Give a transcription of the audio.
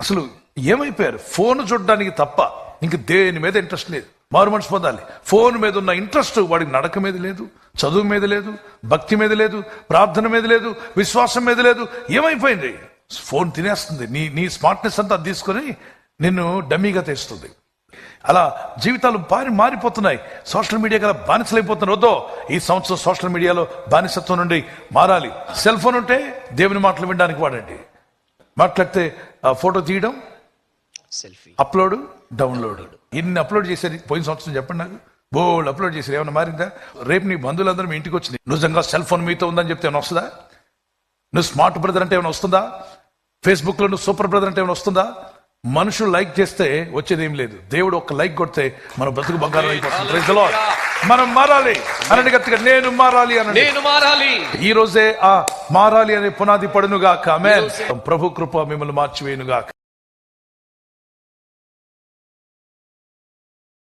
అసలు ఏమైపోయారు? ఫోన్ చూడడానికి తప్ప ఇంక దేని మీద ఇంట్రెస్ట్ లేదు. మారు మనసు పొందాలి. ఫోన్ మీద ఉన్న ఇంట్రెస్ట్ వాడికి నడక మీద లేదు, చదువు మీద లేదు, భక్తి మీద లేదు, ప్రార్థన మీద లేదు, విశ్వాసం మీద లేదు. ఏమైపోయింది? ఫోన్ తినేస్తుంది. నీ స్మార్ట్నెస్ అంతా తీసుకొని నిన్ను డమ్మీగా తెస్తుంది. అలా జీవితాలు మారిపోతున్నాయి. సోషల్ మీడియా గల బానిసలైపోతున్నారు. వద్దో, ఈ సంవత్సరం సోషల్ మీడియాలో బానిసత్వం నుండి మారాలి. సెల్ ఫోన్ ఉంటే దేవుని మాటలు వినడానికి వాడండి. మాట్లాడితే ఫోటో తీయడం, సెల్ఫీ, అప్లోడ్, డౌన్లోడ్. ఇన్ని అప్లోడ్ చేశారు పోయిన సంవత్సరం. చెప్పండి నాకు, బోల్డ్ అప్లోడ్ చేశారు. ఏమైనా మారిందా? రేపు నీ బంధువులందరూ మీ ఇంటికి వచ్చింది, నిజంగా సెల్ ఫోన్ మీతో ఉందని చెప్తే ఏమైనా వస్తుందా? నువ్వు స్మార్ట్ బ్రదర్ అంటే ఏమైనా వస్తుందా? ఫేస్బుక్ లో నువ్వు సూపర్ బ్రదర్ అంటే ఏమైనా వస్తుందా? మనుషులు లైక్ చేస్తే వచ్చేది ఏం లేదు. దేవుడు ఒక్క లైక్ కొడితే మన బ్రతుకు బంగారం అయిపోతుంది. Praise the Lord. మనం మారాలి అనండి గట్టిగా, నేను మారాలి అనండి. నేను మారాలి. ఈ రోజే ఆ మారాలి అనే పునాది పడునుగాక. ఆమేన్. ప్రభు కృప మిమ్మల్ని మార్చివేయునుగాక.